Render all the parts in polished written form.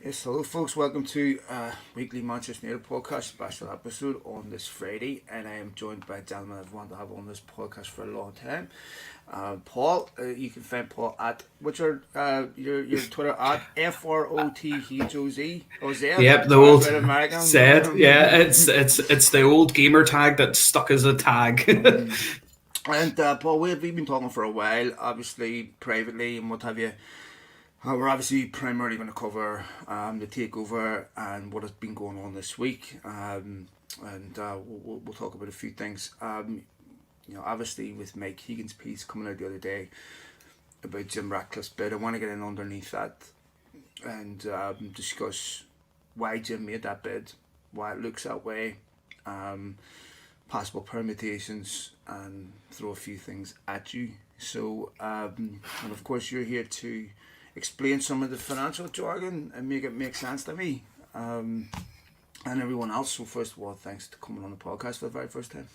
Yes, hello folks, welcome to weekly Manchester United podcast special episode on this Friday, and I am joined by a gentleman I've wanted to have on this podcast for a long time. Paul, you can find Paul at, what's your Twitter at FROTHOZ or Z? Yep, the Sorry, a old bit said. Yeah, American. it's the old gamer tag that stuck as a tag. And Paul, we've been talking for a while, obviously privately and what have you. We're obviously primarily going to cover the takeover and what has been going on this week, and we'll talk about a few things. Obviously with Mike Keegan's piece coming out the other day about Jim Ratcliffe's bid, I want to get in underneath that and discuss why Jim made that bid, why it looks that way, possible permutations, and throw a few things at you. So, and of course, you're here to explain some of the financial jargon and make it make sense to me and everyone else. So first of all, thanks for coming on the podcast for the very first time.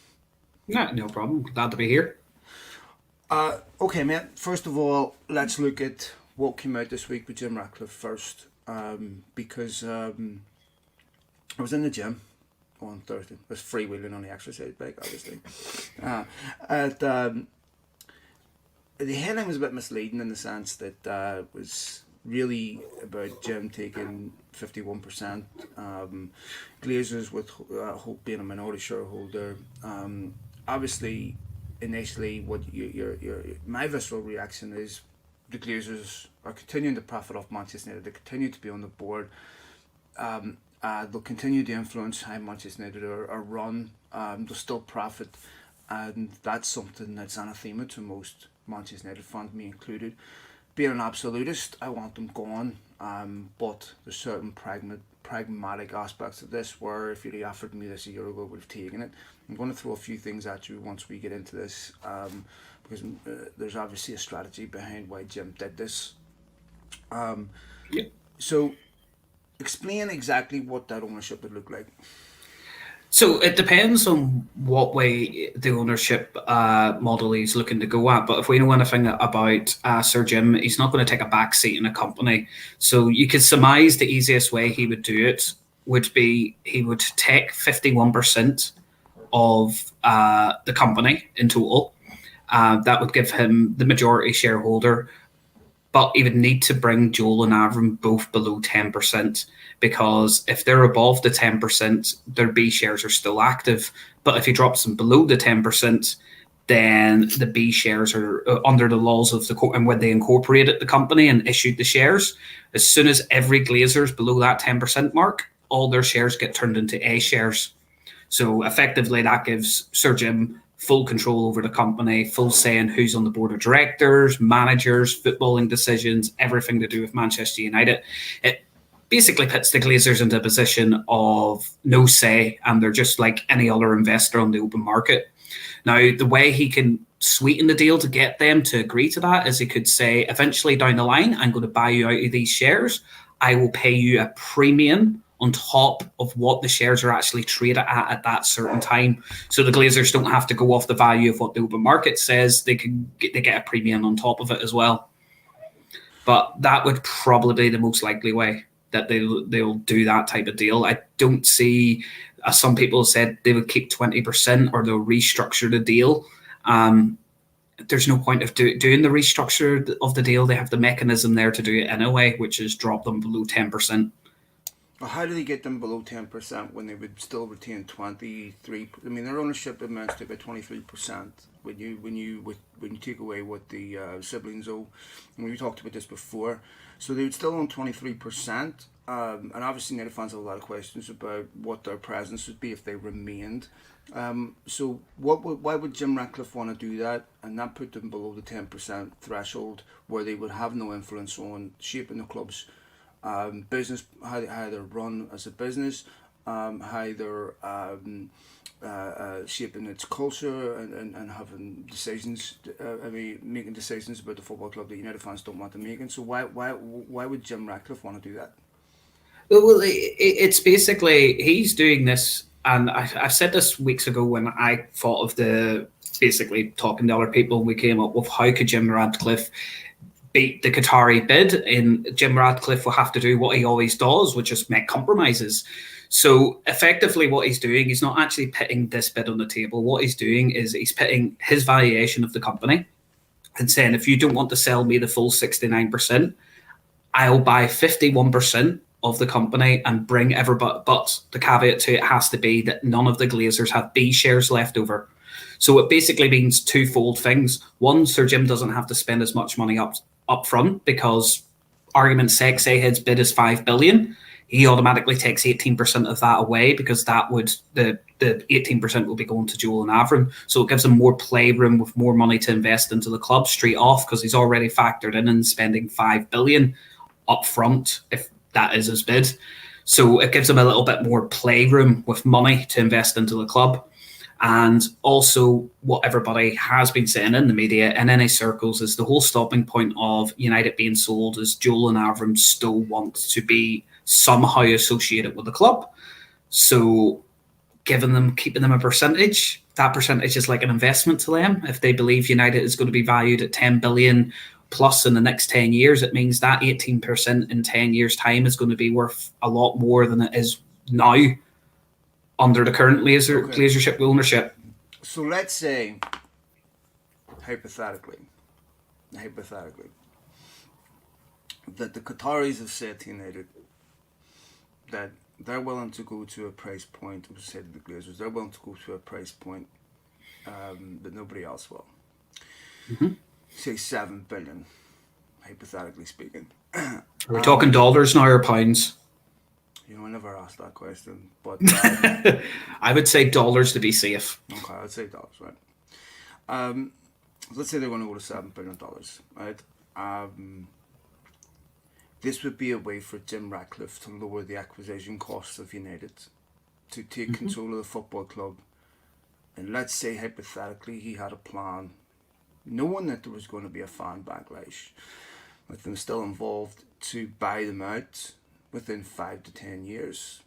No problem. Glad to be here. Okay, mate. First of all, let's look at what came out this week with Jim Ratcliffe first, because I was in the gym on Thursday. I was freewheeling on the exercise bike, obviously. The headline was a bit misleading in the sense that it was really about Jim taking 51%, Glazers with Hope being a minority shareholder. Obviously, initially, what my visceral reaction is the Glazers are continuing to profit off Manchester United. They continue to be on the board. They'll continue to influence how Manchester United are run. They'll still profit, and that's something that's anathema to most Manchester United fans, me included. Being an absolutist, I want them gone, but there's certain pragmatic aspects of this where if you'd offered me this a year ago, I would have taken it. I'm going to throw a few things at you once we get into this, because there's obviously a strategy behind why Jim did this. Yeah. So, explain exactly what that ownership would look like. So it depends on what way the ownership model he's looking to go at. But if we know anything about Sir Jim, he's not going to take a back seat in a company. So you could surmise the easiest way he would do it would be he would take 51% of the company in total. That would give him the majority shareholder. But he would need to bring Joel and Avram both below 10%, because if they're above the 10%, their B shares are still active. But if he drops them below the 10%, then the B shares are under the laws of the court. And when they incorporated the company and issued the shares, as soon as every Glazer is below that 10% mark, all their shares get turned into A shares. So effectively, that gives Sir Jim full control over the company, full say in who's on the board of directors, managers, footballing decisions, everything to do with Manchester United. It basically puts the Glazers into a position of no say, and they're just like any other investor on the open market. Now, the way he can sweeten the deal to get them to agree to that is he could say, eventually down the line, I'm going to buy you out of these shares. I will pay you a premium on top of what the shares are actually traded at that certain time. So the Glazers don't have to go off the value of what the open market says. They get a premium on top of it as well. But that would probably be the most likely way that they'll do that type of deal. I don't see, as some people said, they would keep 20% or they'll restructure the deal. There's no point of doing the restructure of the deal. They have the mechanism there to do it anyway, which is drop them below 10%. Well, how do they get them below 10% when they would still retain 23? I mean, their ownership amounts to about 23% when you take away what the siblings owe. And we talked about this before, so they would still own 23%. And obviously, United fans have a lot of questions about what their presence would be if they remained. So, why would Jim Ratcliffe want to do that and not put them below the 10% threshold, where they would have no influence on shaping the club's business, how they're run as a business, how they're shaping its culture and having decisions, making decisions about the football club that United fans don't want them making. So why would Jim Ratcliffe want to do that? Well, it's basically he's doing this, and I've said this weeks ago when I thought of the basically talking to other people. We came up with how could Jim Ratcliffe beat the Qatari bid, and Jim Ratcliffe will have to do what he always does, which is make compromises. So effectively what he's doing, he's not actually putting this bid on the table. What he's doing is he's putting his valuation of the company and saying, if you don't want to sell me the full 69%, I'll buy 51% of the company and bring everybody. But the caveat to it has to be that none of the Glazers have B shares left over. So it basically means twofold things. One, Sir Jim doesn't have to spend as much money up front because, argument's sake, say his bid is 5 billion. He automatically takes 18% of that away because that would the 18% will be going to Joel and Avram. So it gives him more playroom with more money to invest into the club straight off because he's already factored in and spending 5 billion up front if that is his bid. So it gives him a little bit more playroom with money to invest into the club. And also what everybody has been saying in the media in any circles is the whole stopping point of United being sold is Joel and Avram still want to be somehow associated with the club. So keeping them a percentage, that percentage is like an investment to them. If they believe United is going to be valued at 10 billion plus in the next 10 years, it means that 18% in 10 years' time is going to be worth a lot more than it is now under the current Glazership ownership. So let's say, hypothetically, that the Qataris have said to United that they're willing to go to a price point, I would say to the Glazers, they're willing to go to a price point that nobody else will. Mm-hmm. Say 7 billion, hypothetically speaking. Are we talking dollars now or pounds? You know, I never asked that question, but I would say dollars to be safe. Okay, I'd say dollars, right? Let's say they're going to go to $7 billion, right? This would be a way for Jim Ratcliffe to lower the acquisition costs of United, to take control of the football club. And let's say, hypothetically, he had a plan, knowing that there was going to be a fan backlash, with them still involved, to buy them out within 5 to 10 years.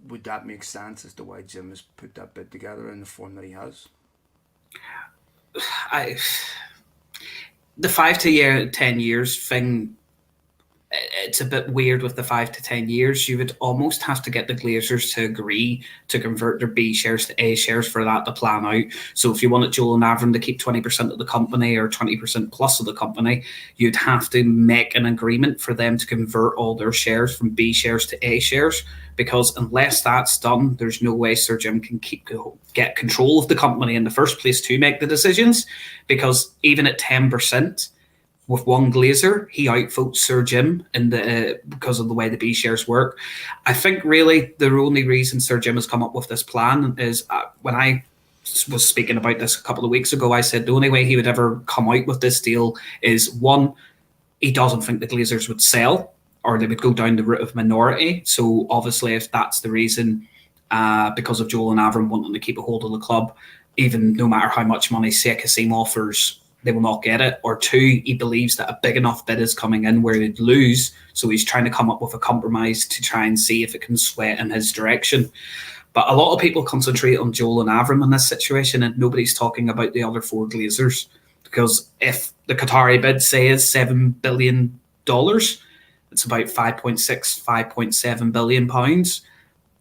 Would that make sense as to why Jim has put that bid together in the form that he has? The 5 to 10 years thing, it's a bit weird with the 5 to 10 years. You would almost have to get the Glazers to agree to convert their B shares to A shares for that to plan out. So if you wanted Joel and Avram to keep 20% of the company or 20% plus of the company, you'd have to make an agreement for them to convert all their shares from B shares to A shares, because unless that's done, there's no way Sir Jim can get control of the company in the first place to make the decisions, because even at 10%, with one Glazer, he outvotes Sir Jim because of the way the B shares work. I think really the only reason Sir Jim has come up with this plan is when I was speaking about this a couple of weeks ago, I said the only way he would ever come out with this deal is, one, he doesn't think the Glazers would sell, or they would go down the route of minority. So obviously if that's the reason, because of Joel and Avram wanting to keep a hold of the club, even no matter how much money Sheikh Hassim offers, they will not get it. Or two, he believes that a big enough bid is coming in where they'd lose, so he's trying to come up with a compromise to try and see if it can sway in his direction. But a lot of people concentrate on Joel and Avram in this situation, and nobody's talking about the other 4 Glazers. Because if the Qatari bid, say, is $7 billion, it's about 5.7 billion pounds.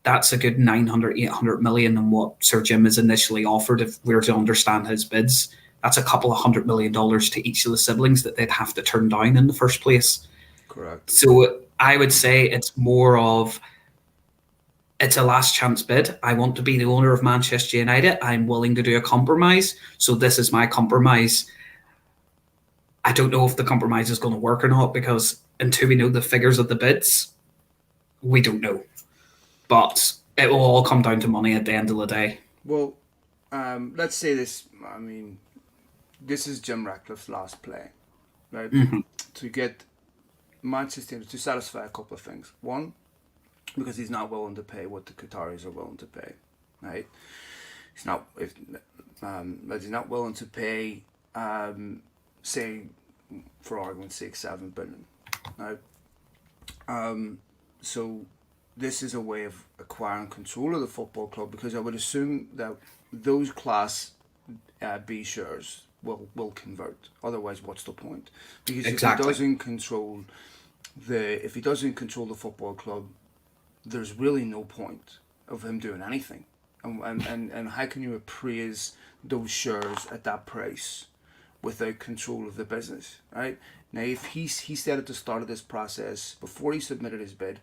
That's a good 900, 800 million than what Sir Jim has initially offered if we were to understand his bids. That's a couple of $100 million to each of the siblings that they'd have to turn down in the first place. Correct. So I would say it's more of, it's a last chance bid. I want to be the owner of Manchester United. I'm willing to do a compromise. So this is my compromise. I don't know if the compromise is going to work or not, because until we know the figures of the bids, we don't know. But it will all come down to money at the end of the day. Well, let's say this, this is Jim Ratcliffe's last play, right? Mm-hmm. To get Manchester to satisfy a couple of things. One, because he's not willing to pay what the Qataris are willing to pay, right? He's not willing to pay, say, for argument's sake, $7 billion, right? So this is a way of acquiring control of the football club, because I would assume that those class B shares will convert. Otherwise, what's the point? Because Exactly. if he doesn't control the football club, there's really no point of him doing anything. And how can you appraise those shares at that price without control of the business, right? Now, if he said at the start of this process, before he submitted his bid,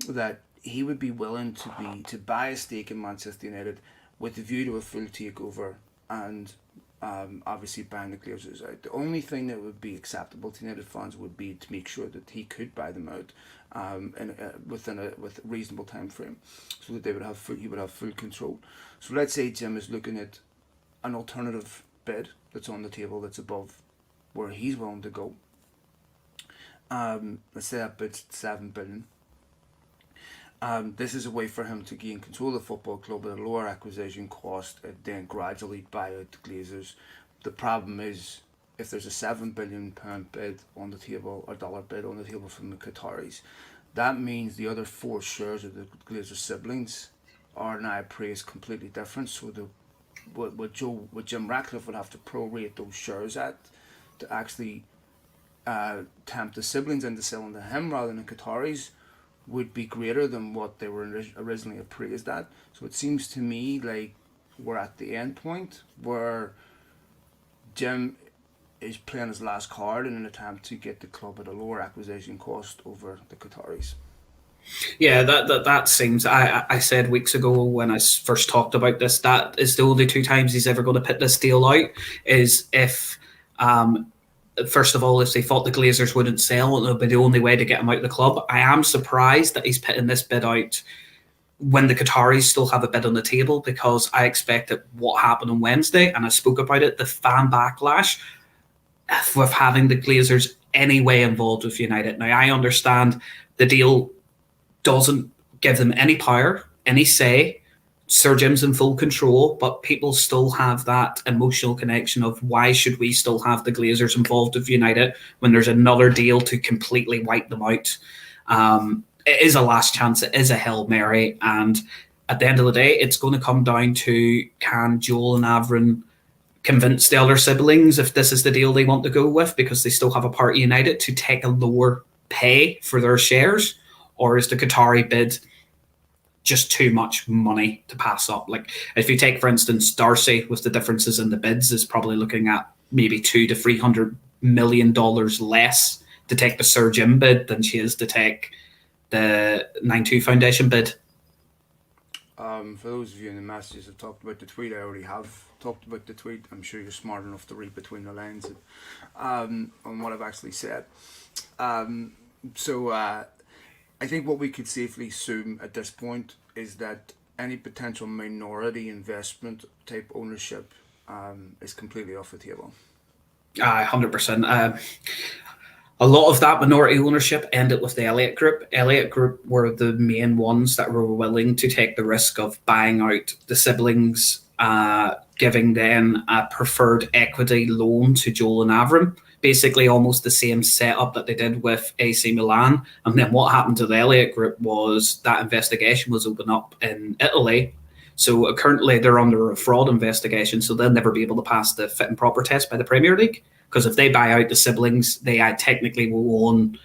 that he would be willing to buy a stake in Manchester United with the view to a full takeover and obviously buying the Glazers out. The only thing that would be acceptable to United fans would be to make sure that he could buy them out with a reasonable time frame, so that he would have full control. So let's say Jim is looking at an alternative bid that's on the table that's above where he's willing to go. Let's say that bid's $7 billion. This is a way for him to gain control of the football club at a lower acquisition cost and then gradually buy out the Glazers. The problem is, if there's a £7 billion bid on the table, or dollar bid on the table from the Qataris, that means the other 4 shares of the Glazer siblings are now appraised completely different. So what Jim Ratcliffe would have to prorate those shares at to actually tempt the siblings into selling to him rather than the Qataris would be greater than what they were originally appraised at. So it seems to me like we're at the end point where Jim is playing his last card in an attempt to get the club at a lower acquisition cost over the Qataris. Yeah, that seems. I said weeks ago when I first talked about this, that is the only 2 times he's ever going to put this deal out. Is if, first of all, if they thought the Glazers wouldn't sell, it would be the only way to get him out of the club. I am surprised that he's putting this bid out when the Qataris still have a bid on the table, because I expect that what happened on Wednesday, and I spoke about it, the fan backlash with having the Glazers anyway involved with United. Now, I understand the deal doesn't give them any power, any say. Sir Jim's in full control, but people still have that emotional connection of why should we still have the Glazers involved with United when there's another deal to completely wipe them out. It is a last chance. It is a Hail Mary. And at the end of the day, it's going to come down to, can Joel and Avron convince the other siblings, if this is the deal they want to go with, because they still have a part of United, to take a lower pay for their shares? Or is the Qatari bid just too much money to pass up? Like, if you take, for instance, Darcy, with the differences in the bids, is probably looking at maybe $200 to $300 million less to take the Sir Jim bid than she is to take the 9-2 Foundation bid. For those of you in the messages that talked about the tweet, I already have talked about the tweet. I'm sure you're smart enough to read between the lines on what I've actually said. I think what we could safely assume at this point is that any potential minority investment type ownership is completely off the table. 100%. A lot of that minority ownership ended with the Elliott Group. Elliott Group were the main ones that were willing to take the risk of buying out the siblings, giving them a preferred equity loan to Joel and Avram. Basically almost the same setup that they did with AC Milan. And then what happened to the Elliott Group was that investigation was opened up in Italy. So currently they're under a fraud investigation, so they'll never be able to pass the fit and proper test by the Premier League. Because if they buy out the siblings, they technically will own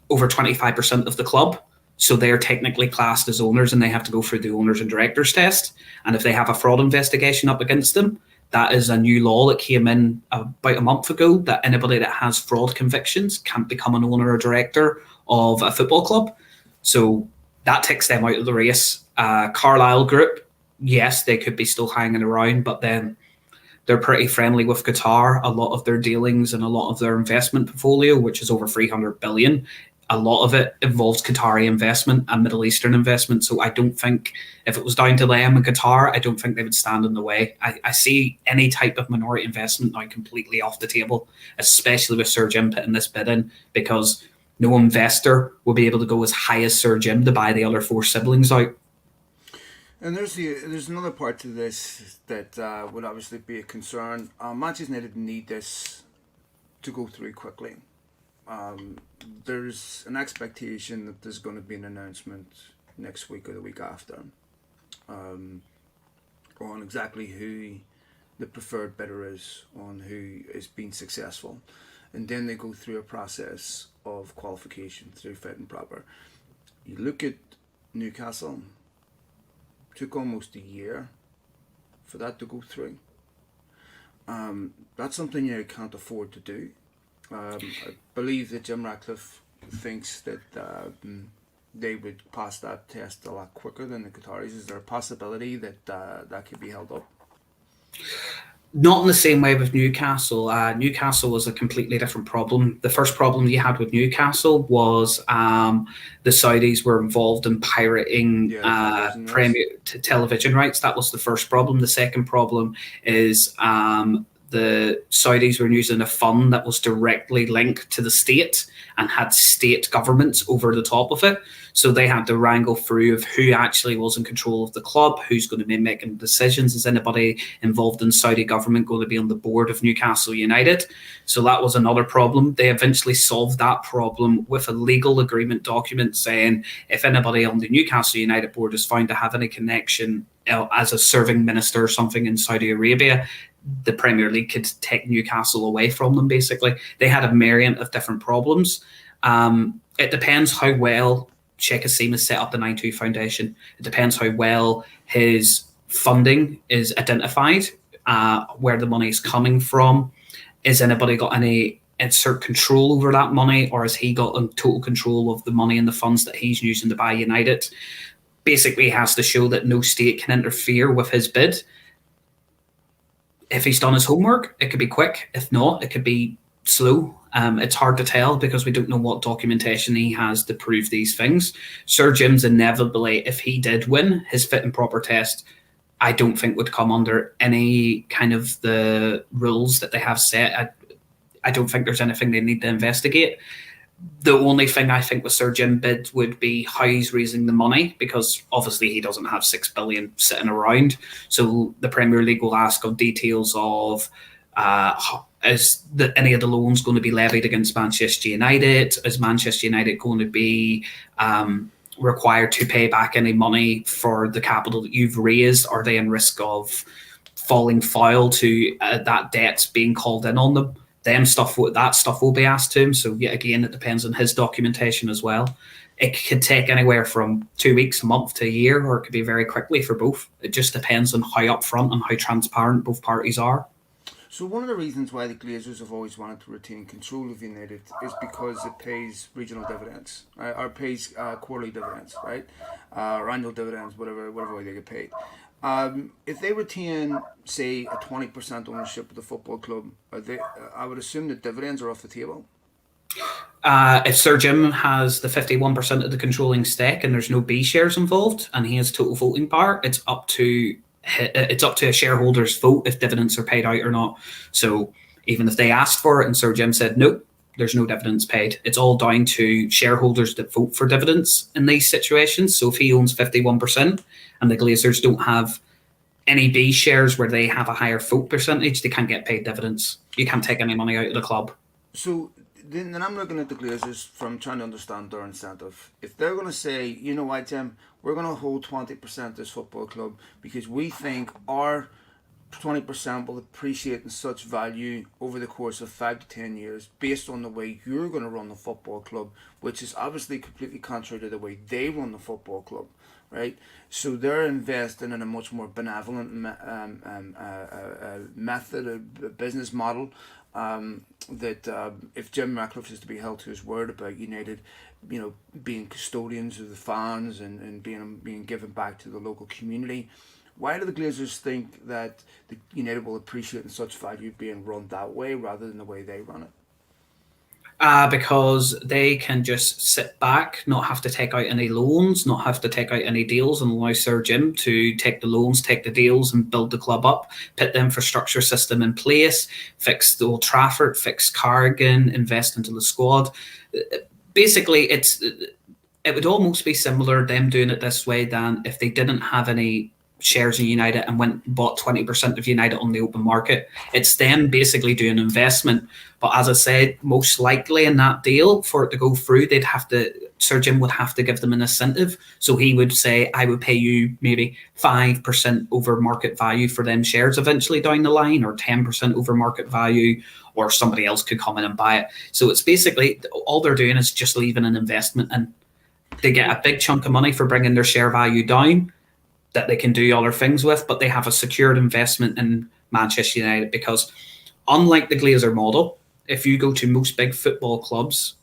over 25% of the club. So they're technically classed as owners, and they have to go through the owners and directors test. And if they have a fraud investigation up against them, that is a new law that came in about a month ago, that anybody that has fraud convictions can't become an owner or director of a football club. So that takes them out of the race. Carlisle Group, yes, they could be still hanging around, but then they're pretty friendly with Qatar. A lot of their dealings and a lot of their investment portfolio, which is over 300 billion, a lot of it involves Qatari investment and Middle Eastern investment. So I don't think, if it was down to them and Qatar, I don't think they would stand in the way. I see any type of minority investment now completely off the table, especially with Sir Jim putting this bid in, because no investor will be able to go as high as Sir Jim to buy the other 4 siblings out. And there's another part to this that would obviously be a concern. Manchester United need this to go through quickly. There's an expectation that there's going to be an announcement next week or the week after. on exactly who the preferred bidder is, on who is being successful. And then they go through a process of qualification through fit and proper. You look at Newcastle, took almost a year for that to go through. That's something you can't afford to do. I believe that Jim Ratcliffe thinks that they would pass that test a lot quicker than the Qataris. Is there a possibility that that could be held up? Not in the same way with Newcastle. Newcastle was a completely different problem. The first problem you had with Newcastle was the Saudis were involved in pirating television rights. That was the first problem. The second problem is the Saudis were using a fund that was directly linked to the state and had state governments over the top of it. So they had to wrangle through of who actually was in control of the club, who's going to be making decisions. Is anybody involved in Saudi government going to be on the board of Newcastle United? So that was another problem. They eventually solved that problem with a legal agreement document saying if anybody on the Newcastle United board is found to have any connection as a serving minister or something in Saudi Arabia, the Premier League could take Newcastle away from them, basically. They had a myriad of different problems. It depends how well Sheikh Hassim has set up the 9-2 Foundation. It depends how well his funding is identified, where the money is coming from. Is anybody got any insert control over that money, or has he got total control of the money and the funds that he's using to buy United? Basically, he has to show that no state can interfere with his bid. If he's done his homework, it could be quick. If not, it could be slow. It's hard to tell because we don't know what documentation he has to prove these things. Sir Jim's inevitably, if he did win his fit and proper test, I don't think would come under any kind of the rules that they have set. I don't think there's anything they need to investigate. The only thing I think with Sir Jim bid would be how he's raising the money, because obviously he doesn't have 6 billion sitting around. So the Premier League will ask of details of is any of the loans going to be levied against Manchester United? Is Manchester United going to be required to pay back any money for the capital that you've raised? Are they in risk of falling foul to that debt being called in on them? That stuff will be asked to him. So yet again, it depends on his documentation as well. It could take anywhere from 2 weeks, a month to a year, or it could be very quickly for both. It just depends on how upfront and how transparent both parties are. So one of the reasons why the Glazers have always wanted to retain control of United is because it pays regional dividends, right? Or pays quarterly dividends, right? Or annual dividends, whatever way they get paid. If they retain, say, a 20% ownership of the football club, I would assume that dividends are off the table. If Sir Jim has the 51% of the controlling stake and there's no B shares involved and he has total voting power, it's up to a shareholder's vote if dividends are paid out or not. So even if they asked for it and Sir Jim said nope, there's no dividends paid. It's all down to shareholders that vote for dividends in these situations. So if he owns 51% and the Glazers don't have any B shares where they have a higher vote percentage, they can't get paid dividends. You can't take any money out of the club. So then I'm looking at the Glazers from trying to understand their incentive. If they're going to say, you know what, Jim, we're going to hold 20% of this football club because we think our 20% will appreciate in such value over the course of 5 to 10 years based on the way you're going to run the football club, which is obviously completely contrary to the way they run the football club, right? So they're investing in a much more benevolent method, a business model, that if Jim Ratcliffe is to be held to his word about United, you know, being custodians of the fans and being given back to the local community, why do the Glazers think that the United will appreciate in such value being run that way rather than the way they run it? Because they can just sit back, not have to take out any loans, not have to take out any deals, and allow Sir Jim to take the loans, take the deals, and build the club up, put the infrastructure system in place, fix the Old Trafford, fix Carrigan, invest into the squad. Basically, it would almost be similar them doing it this way than if they didn't have any shares in United and went and bought 20% of United on the open market. It's them basically doing investment. But as I said, most likely in that deal, for it to go through, Sir Jim would have to give them an incentive. So he would say, I would pay you maybe 5% over market value for them shares eventually down the line, or 10% over market value, or somebody else could come in and buy it. So it's basically, all they're doing is just leaving an investment in. They get a big chunk of money for bringing their share value down that they can do other things with, but they have a secured investment in Manchester United, because unlike the Glazer model, if you go to most big football clubs,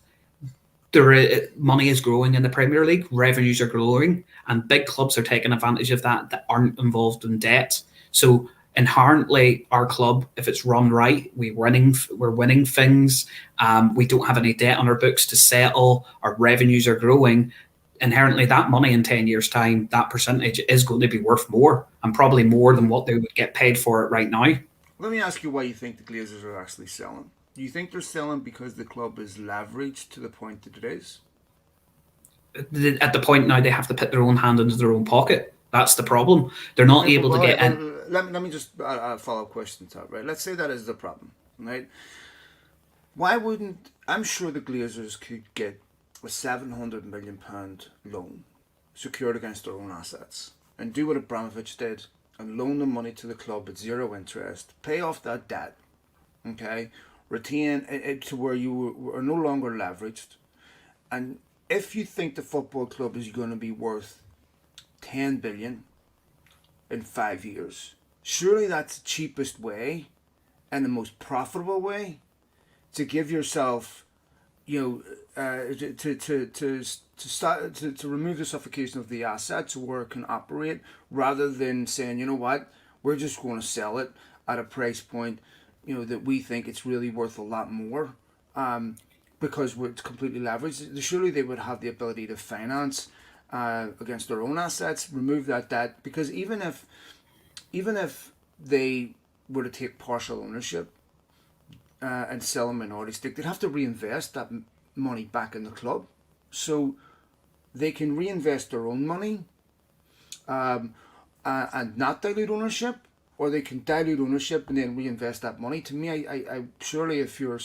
money is growing in the Premier League, revenues are growing, and big clubs are taking advantage of that aren't involved in debt. So inherently, our club, if it's run right, we're winning things. We don't have any debt on our books to settle. Our revenues are growing. Inherently, that money in 10 years' time, that percentage is going to be worth more, and probably more than what they would get paid for it right now. Let me ask you why you think the Glazers are actually selling. Do you think they're selling because the club is leveraged to the point that it is? At the point now, they have to put their own hand into their own pocket. That's the problem. They're not able to get in. Let me just follow up question to that, right? Let's say that is the problem, right? Why wouldn't, I'm sure the Glazers could get a £700 million loan secured against their own assets and do what Abramovich did and loan the money to the club at zero interest, pay off that debt, okay, retain it to where you are no longer leveraged. And if you think the football club is going to be worth 10 billion in 5 years, surely that's the cheapest way and the most profitable way to give yourself, to remove the suffocation of the assets where it can operate, rather than saying, you know what, we're just going to sell it at a price point, that we think it's really worth a lot more, because it's completely leveraged. Surely they would have the ability to finance against their own assets, remove that debt, because even if they were to take partial ownership and sell a minority stake, they'd have to reinvest that money back in the club. So they can reinvest their own money and not dilute ownership, or they can dilute ownership and then reinvest that money. To me, I surely, if you're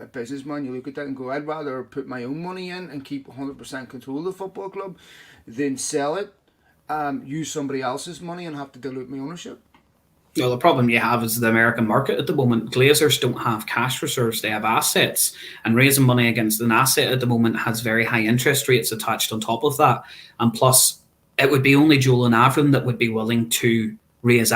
a businessman, you look at that and go, I'd rather put my own money in and keep 100% control of the football club than sell it, use somebody else's money and have to dilute my ownership. Well, the problem you have is the American market at the moment. Glazers don't have cash reserves, they have assets. And raising money against an asset at the moment has very high interest rates attached on top of that. And plus, it would be only Joel and Avram that would be willing to raise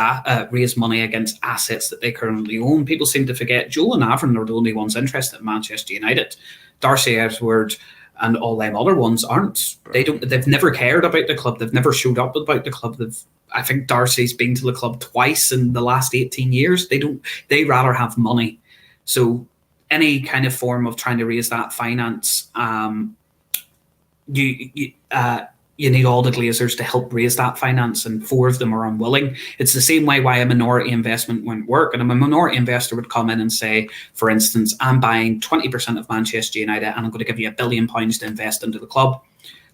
money against assets that they currently own. People seem to forget Joel and Avram are the only ones interested in Manchester United. Darcy Edward and all them other ones aren't. They've never cared about the club. They've never showed up about the club. I think Darcy's been to the club twice in the last 18 years. They rather have money. So any kind of form of trying to raise that finance, you need all the Glazers to help raise that finance, and 4 of them are unwilling. It's the same way why a minority investment wouldn't work. And a minority investor would come in and say, for instance, I'm buying 20% of Manchester United and I'm going to give you £1 billion to invest into the club.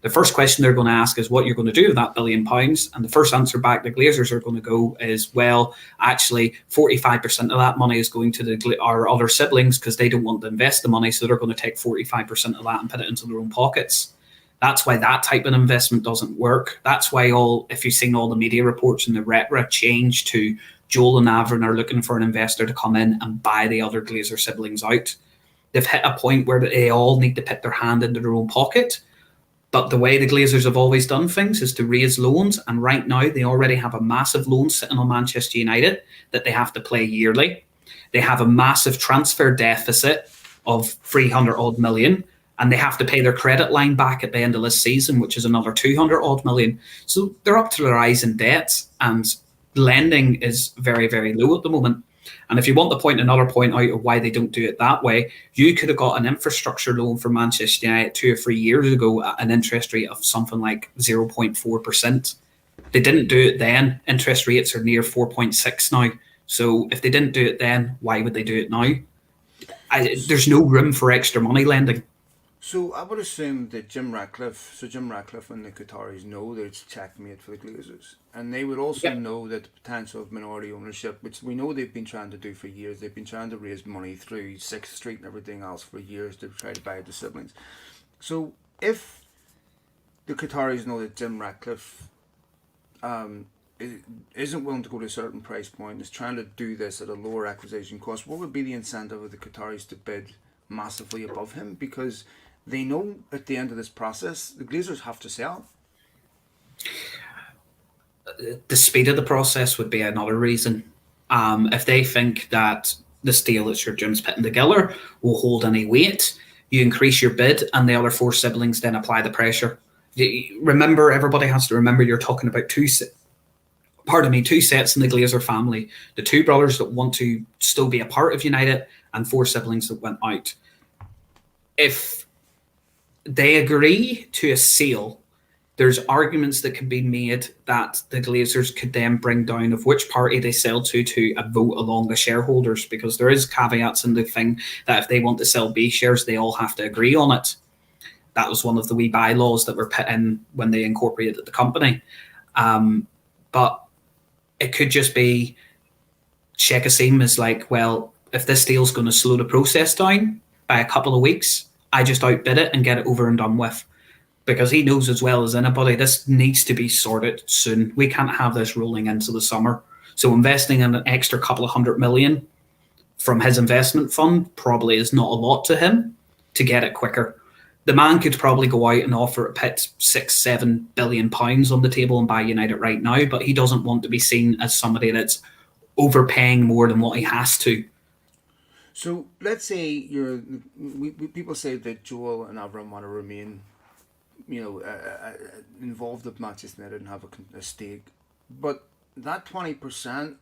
The first question they're going to ask is what you're going to do with that £1 billion. And the first answer back the Glazers are going to go is, well, actually 45% of that money is going to our other siblings because they don't want to invest the money. So they're going to take 45% of that and put it into their own pockets. That's why that type of investment doesn't work. That's why if you've seen all the media reports and the rhetoric change to Joel and Avram are looking for an investor to come in and buy the other Glazer siblings out. They've hit a point where they all need to put their hand into their own pocket. But the way the Glazers have always done things is to raise loans. And right now they already have a massive loan sitting on Manchester United that they have to play yearly. They have a massive transfer deficit of 300 odd million. And they have to pay their credit line back at the end of this season, which is another 200 odd million. So they're up to their eyes in debt, and lending is very, very low at the moment. And if you want to point another point out of why they don't do it that way, you could have got an infrastructure loan for Manchester United 2 or 3 years ago at an interest rate of something like 0.4%. They didn't do it then. Interest rates are near 4.6 now. So if they didn't do it then, why would they do it now? There's no room for extra money lending. So I would assume that Jim Ratcliffe and the Qataris know that it's checkmate for the Glazers. And they would also Yep. know that the potential of minority ownership, which we know they've been trying to do for years, they've been trying to raise money through Sixth Street and everything else for years to try to buy the siblings. So if the Qataris know that Jim Ratcliffe um, isn't willing to go to a certain price point, is trying to do this at a lower acquisition cost, what would be the incentive of the Qataris to bid massively above him? Because they know at the end of this process, the Glazers have to sell. The speed of the process would be another reason. If they think that this deal that Sir Jim's putting together will hold any weight, you increase your bid, and the other four siblings then apply the pressure. Remember, everybody has to remember you're talking about two sets in the Glazer family. The two brothers that want to still be a part of United, and four siblings that went out. If they agree to a sale, there's arguments that can be made that the Glazers could then bring down of which party they sell to a vote along the shareholders, because there is caveats in the thing that if they want to sell B shares, they all have to agree on it. That was one of the wee bylaws that were put in when they incorporated the company. But it could just be Sheikh Asim is like, well, if this deal's going to slow the process down by a couple of weeks, I just outbid it and get it over and done with. Because he knows as well as anybody, this needs to be sorted soon. We can't have this rolling into the summer. So investing in an extra couple of 100 million from his investment fund probably is not a lot to him to get it quicker. The man could probably go out and offer a pit £6-7 billion on the table and buy United right now, but he doesn't want to be seen as somebody that's overpaying more than what he has to. So let's say people say that Joel and Avram want to remain, involved with Manchester United and have a stake, but that 20%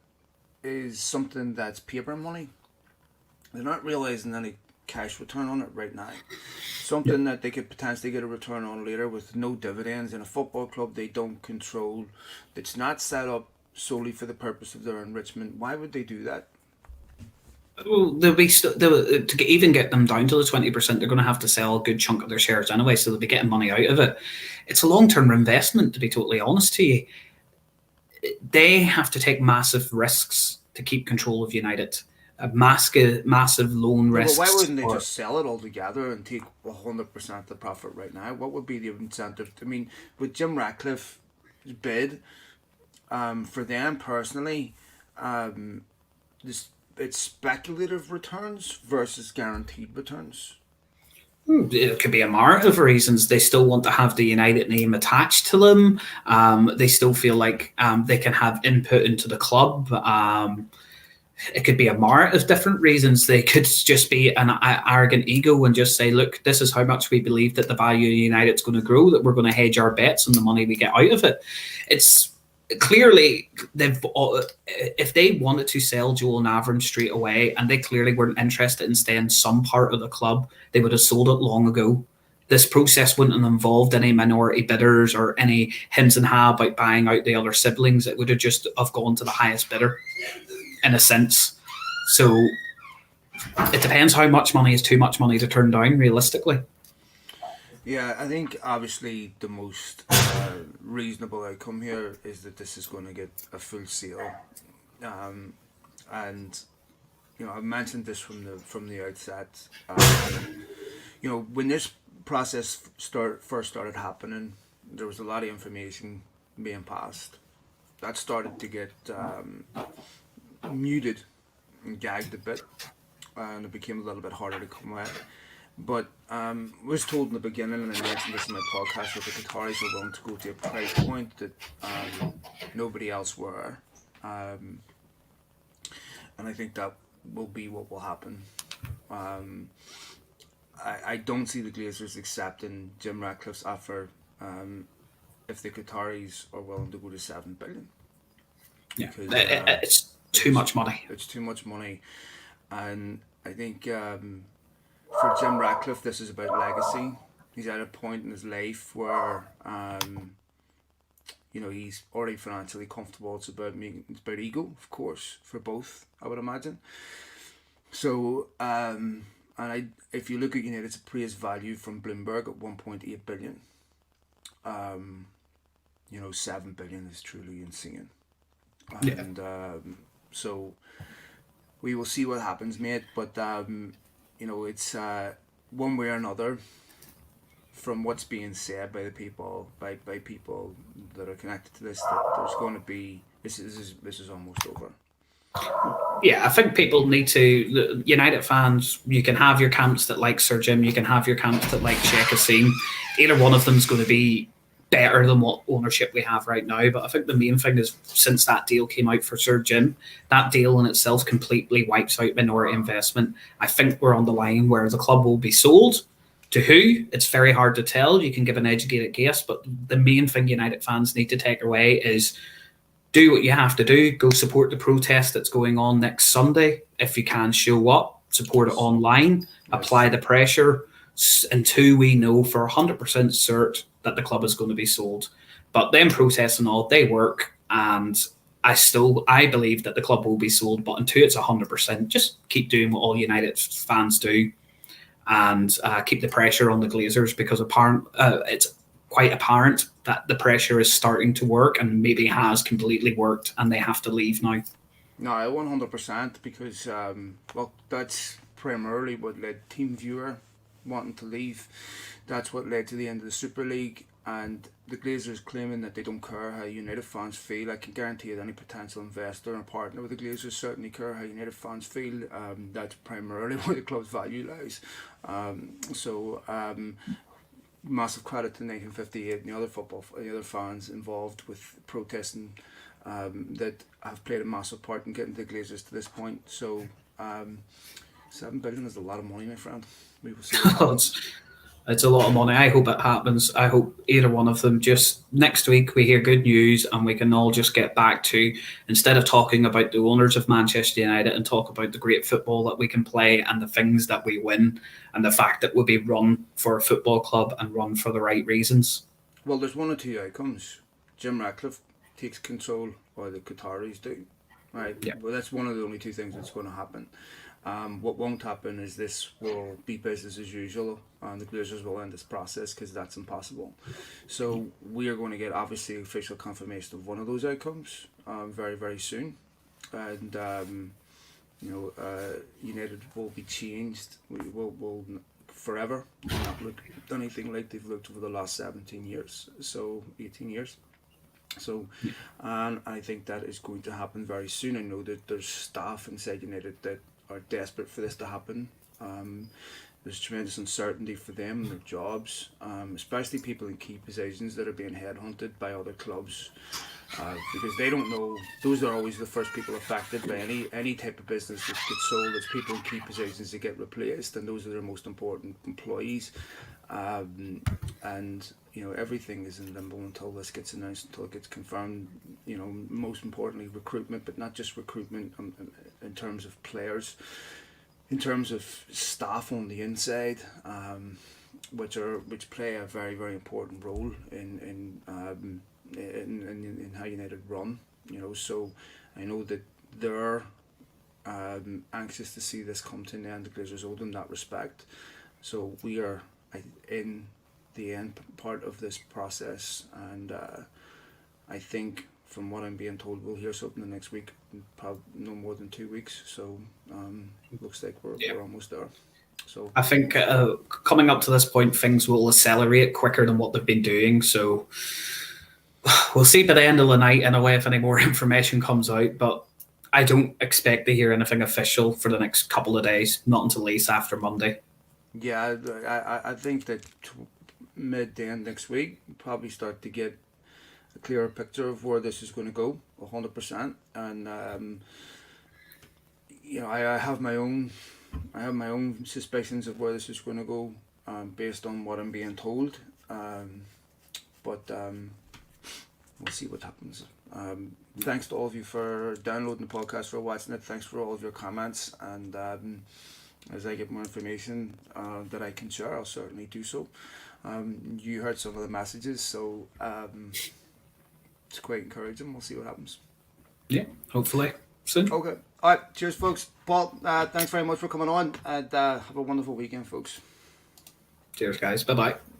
is something that's paper money. They're not realizing any cash return on it right now. Something that they could potentially get a return on later with no dividends in a football club they don't control, that's not set up solely for the purpose of their enrichment. Why would they do that? Well, to even get them down to the 20%, they're going to have to sell a good chunk of their shares anyway, so they'll be getting money out of it. It's a long-term investment, to be totally honest to you. They have to take massive risks to keep control of United. Massive loan risks. But why wouldn't they just sell it altogether and take 100% of the profit right now? What would be the incentive? I mean, with Jim Ratcliffe's bid, for them personally, it's speculative returns versus guaranteed returns. It could be a myriad of reasons. They still want to have the United name attached to them. They still feel like they can have input into the club. It could be a myriad of different reasons. They could just be an arrogant ego and just say, look, this is how much we believe that the value of United's going to grow, that we're going to hedge our bets on the money we get out of it. It's clearly, if they wanted to sell Joel and Avram straight away, and they clearly weren't interested in staying some part of the club, they would have sold it long ago. This process wouldn't have involved any minority bidders or any hims and ha about buying out the other siblings. It would have just have gone to the highest bidder, in a sense. So it depends how much money is too much money to turn down, realistically. Yeah, I think obviously the most reasonable outcome here is that this is going to get a full sale, and I've mentioned this from the outset. When this process first started happening, there was a lot of information being passed. That started to get muted and gagged a bit, and it became a little bit harder to come at. But I was told in the beginning, and I mentioned this in my podcast, that the Qataris were willing to go to a price point that nobody else were. And I think that will be what will happen. I don't see the Glazers accepting Jim Ratcliffe's offer if the Qataris are willing to go to $7 billion. Yeah, because, it's too much money. It's too much money. And I think for Jim Ratcliffe, this is about legacy. He's at a point in his life where he's already financially comfortable. It's about ego, of course, for both, I would imagine. So I And if you look at United's appraised value from Bloomberg at 1.8 billion, 7 billion is truly insane. And so we will see what happens, mate. But it's one way or another, from what's being said by the people, by people that are connected to this, that there's going to be this is almost over. Yeah, I think people need to. United fans, you can have your camps that like Sir Jim, you can have your camps that like Sheikh Hassim. Either one of them is going to be better than what ownership we have right now. But I think the main thing is, since that deal came out for Sir Jim, that deal in itself completely wipes out minority investment. I think we're on the line where the club will be sold. To who? It's very hard to tell. You can give an educated guess, but the main thing United fans need to take away is do what you have to do. Go support the protest that's going on next Sunday. If you can show up, support it online, apply the pressure until we know for 100% cert that the club is going to be sold. But them protests and all, they work, and I believe that the club will be sold, but until it's 100%, just keep doing what all United fans do, and keep the pressure on the Glazers, because it's quite apparent that the pressure is starting to work and maybe has completely worked, and they have to leave now. No, 100%, because that's primarily what led TeamViewer wanting to leave. That's what led to the end of the Super League, and the Glazers claiming that they don't care how United fans feel. I can guarantee that any potential investor and partner with the Glazers certainly care how United fans feel. That's primarily where the club's value lies. Massive credit to 1958 and the other fans involved with protesting that have played a massive part in getting the Glazers to this point. So 7 billion is a lot of money, my friend. We will see. It's a lot of money. I hope it happens. I hope either one of them, just next week we hear good news and we can all just get back to, instead of talking about the owners of Manchester United, and talk about the great football that we can play and the things that we win and the fact that we'll be run for a football club and run for the right reasons. Well, there's one or two outcomes. Jim Ratcliffe takes control, or the Qataris do. Right? Yeah. Well, that's one of the only two things that's going to happen. What won't happen is this will be business as usual, and the Glazers will end this process, because that's impossible. So we are going to get, obviously, official confirmation of one of those outcomes very, very soon, and United will be changed. We will forever not look anything like they've looked over the last 18 years. So, and I think that is going to happen very soon. I know that there's staff inside United that are desperate for this to happen. There's tremendous uncertainty for them and their jobs, especially people in key positions that are being headhunted by other clubs, because they don't know. Those are always the first people affected by any type of business that gets sold. It's people in key positions that get replaced, and those are their most important employees. And everything is in limbo until this gets announced, until it gets confirmed. Most importantly, recruitment, but not just recruitment in terms of players, in terms of staff on the inside, which play a very, very important role in how United run. So I know that they're anxious to see this come to an end. The Glazers owe them that respect. So we are in the end part of this process, and I think, from what I'm being told, we'll hear something the next week, probably no more than 2 weeks. So it looks like we're almost there. So I think coming up to this point, things will accelerate quicker than what they've been doing. So we'll see by the end of the night, in a way, if any more information comes out. But I don't expect to hear anything official for the next couple of days, not until at least after Monday. Yeah, I think that mid to end next week, we'll probably start to get a clearer picture of where this is going to go, 100%. And I have my own suspicions of where this is going to go, based on what I'm being told. But we'll see what happens. Thanks to all of you for downloading the podcast, for watching it. Thanks for all of your comments, and as I get more information that I can share, I'll certainly do so. You heard some of the messages, so it's quite encouraging. We'll see what happens. Yeah, hopefully soon. Okay. All right, cheers, folks. Paul, thanks very much for coming on, and have a wonderful weekend, folks. Cheers, guys. Bye bye.